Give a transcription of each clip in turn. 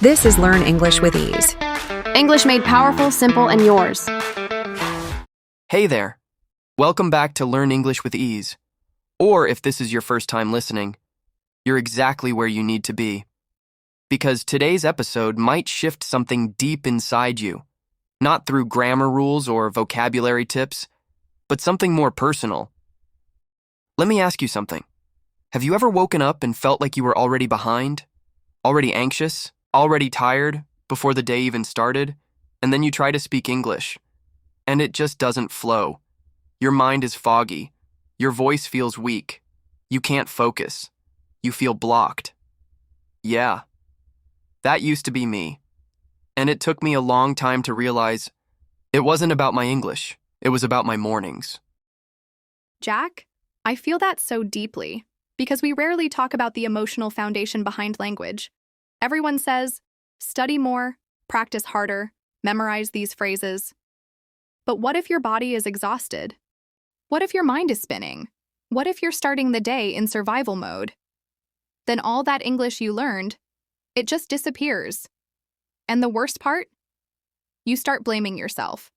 This is Learn English with Ease. English made powerful, simple, and yours. Hey there. Welcome back to Learn English with Ease. Or if this is your first time listening, you're exactly where you need to be. Because today's episode might shift something deep inside you, not through grammar rules or vocabulary tips, but something more personal. Let me ask you something. Have you ever woken up and felt like you were already behind, already anxious, already tired before the day even started, and then you try to speak English, and it just doesn't flow? Your mind is foggy. Your voice feels weak. You can't focus. You feel blocked. Yeah, that used to be me. And it took me a long time to realize it wasn't about my English. It was about my mornings. Jack, I feel that so deeply because we rarely talk about the emotional foundation behind language. Everyone says, study more, practice harder, memorize these phrases. But what if your body is exhausted? What if your mind is spinning? What if you're starting the day in survival mode? Then all that English you learned, it just disappears. And the worst part? You start blaming yourself.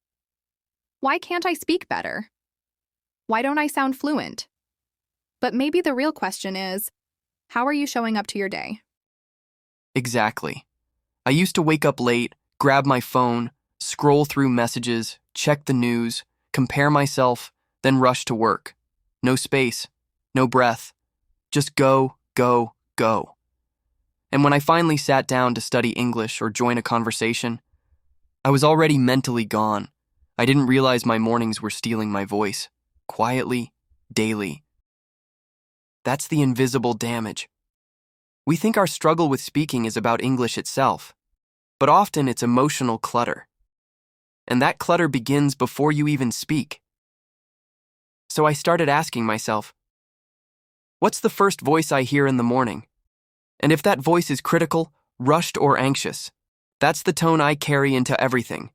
Why can't I speak better? Why don't I sound fluent? But maybe the real question is, how are you showing up to your day? Exactly. I used to wake up late, grab my phone, scroll through messages, check the news, compare myself, then rush to work. No space, no breath. Just go, go, go. And when I finally sat down to study English or join a conversation, I was already mentally gone. I didn't realize my mornings were stealing my voice, quietly, daily. That's the invisible damage. We think our struggle with speaking is about English itself, but often it's emotional clutter. And that clutter begins before you even speak. So I started asking myself, what's the first voice I hear in the morning? And if that voice is critical, rushed, or anxious, that's the tone I carry into everything,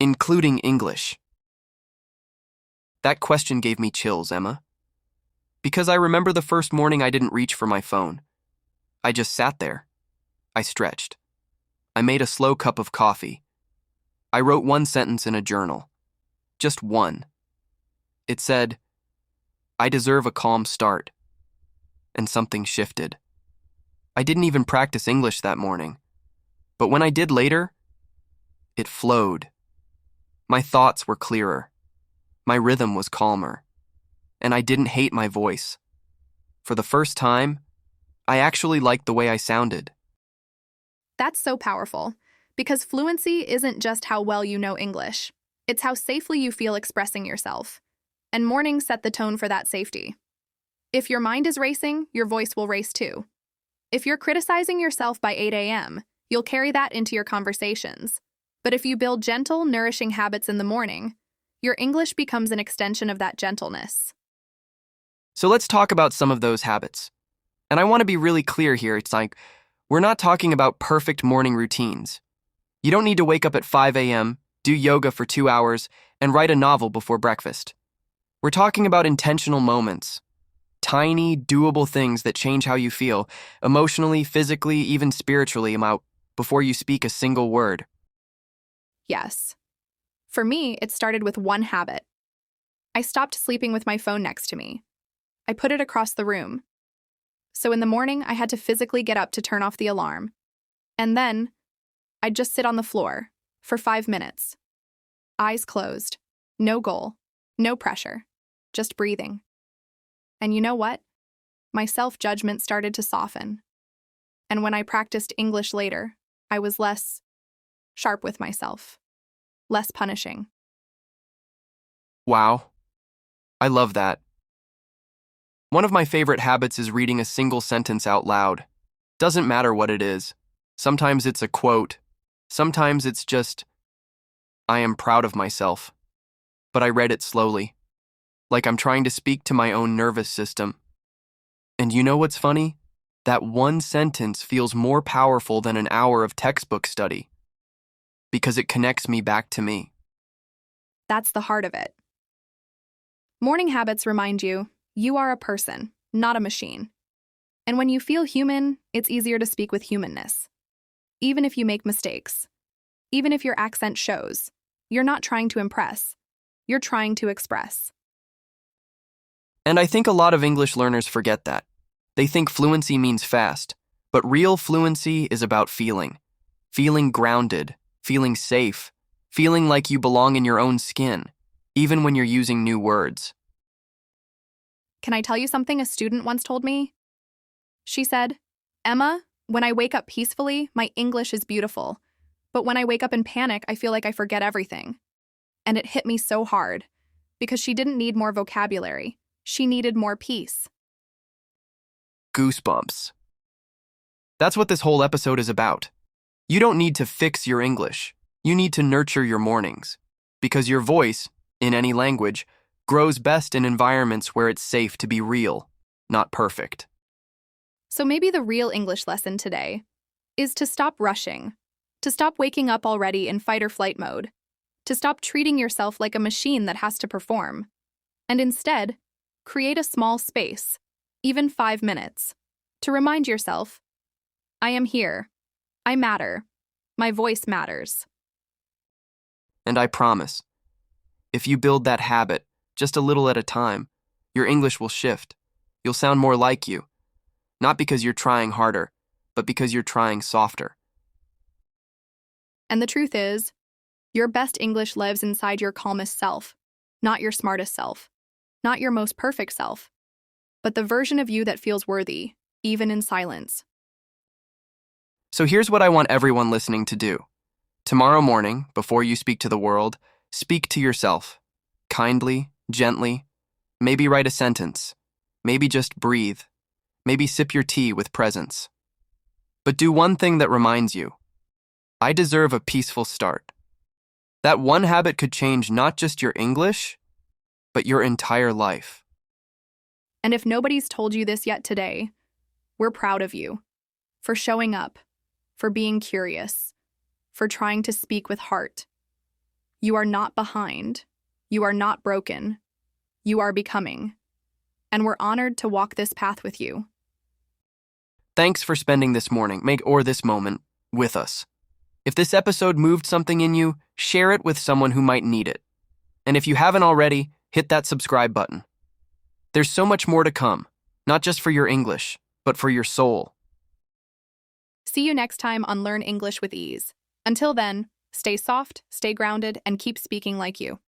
including English. That question gave me chills, Emma. Because I remember the first morning I didn't reach for my phone. I just sat there. I stretched. I made a slow cup of coffee. I wrote one sentence in a journal. Just one. It said, I deserve a calm start. And something shifted. I didn't even practice English that morning. But when I did later, it flowed. My thoughts were clearer. My rhythm was calmer. And I didn't hate my voice. For the first time, I actually liked the way I sounded. That's so powerful, because fluency isn't just how well you know English. It's how safely you feel expressing yourself. And mornings set the tone for that safety. If your mind is racing, your voice will race too. If you're criticizing yourself by 8 a.m., you'll carry that into your conversations. But if you build gentle, nourishing habits in the morning, your English becomes an extension of that gentleness. So let's talk about some of those habits. And I want to be really clear here. It's like, we're not talking about perfect morning routines. You don't need to wake up at 5 a.m., do yoga for 2 hours, and write a novel before breakfast. We're talking about intentional moments. Tiny, doable things that change how you feel, emotionally, physically, even spiritually, before you speak a single word. Yes. For me, it started with one habit. I stopped sleeping with my phone next to me. I put it across the room. So in the morning, I had to physically get up to turn off the alarm. And then, I'd just sit on the floor for 5 minutes. Eyes closed. No goal. No pressure. Just breathing. And you know what? My self-judgment started to soften. And when I practiced English later, I was less sharp with myself. Less punishing. Wow. I love that. One of my favorite habits is reading a single sentence out loud. Doesn't matter what it is. Sometimes it's a quote. Sometimes it's just, I am proud of myself. But I read it slowly, like I'm trying to speak to my own nervous system. And you know what's funny? That one sentence feels more powerful than an hour of textbook study, because it connects me back to me. That's the heart of it. Morning habits remind you, you are a person, not a machine. And when you feel human, it's easier to speak with humanness. even if you make mistakes, even if your accent shows. You're not trying to impress, you're trying to express. And I think a lot of English learners forget that. They think fluency means fast, but real fluency is about feeling. Feeling grounded, feeling safe, feeling like you belong in your own skin, even when you're using new words. Can I tell you something a student once told me? She said, "Emma, when I wake up peacefully, my English is beautiful. But when I wake up in panic, I feel like I forget everything." And it hit me so hard, because she didn't need more vocabulary. She needed more peace. Goosebumps. That's what this whole episode is about. You don't need to fix your English. You need to nurture your mornings. Because your voice, in any language, grows best in environments where it's safe to be real, not perfect. So maybe the real English lesson today is to stop rushing, to stop waking up already in fight or flight mode, to stop treating yourself like a machine that has to perform, and instead, create a small space, even 5 minutes, to remind yourself, I am here, I matter, my voice matters. And I promise, if you build that habit, just a little at a time, your English will shift. You'll sound more like you, not because you're trying harder, but because you're trying softer. And the truth is, your best English lives inside your calmest self, not your smartest self, not your most perfect self, but the version of you that feels worthy, even in silence. So here's what I want everyone listening to do. Tomorrow morning, before you speak to the world, speak to yourself. Kindly, gently. Maybe write a sentence. Maybe just breathe. Maybe sip your tea with presence. But do one thing that reminds you, I deserve a peaceful start. That one habit could change not just your English, but your entire life. And if nobody's told you this yet today, we're proud of you for showing up, for being curious, for trying to speak with heart. You are not behind. You are not broken. You are becoming. And we're honored to walk this path with you. Thanks for spending this morning, or this moment, with us. If this episode moved something in you, share it with someone who might need it. And if you haven't already, hit that subscribe button. There's so much more to come, not just for your English, but for your soul. See you next time on Learn English with Ease. Until then, stay soft, stay grounded, and keep speaking like you.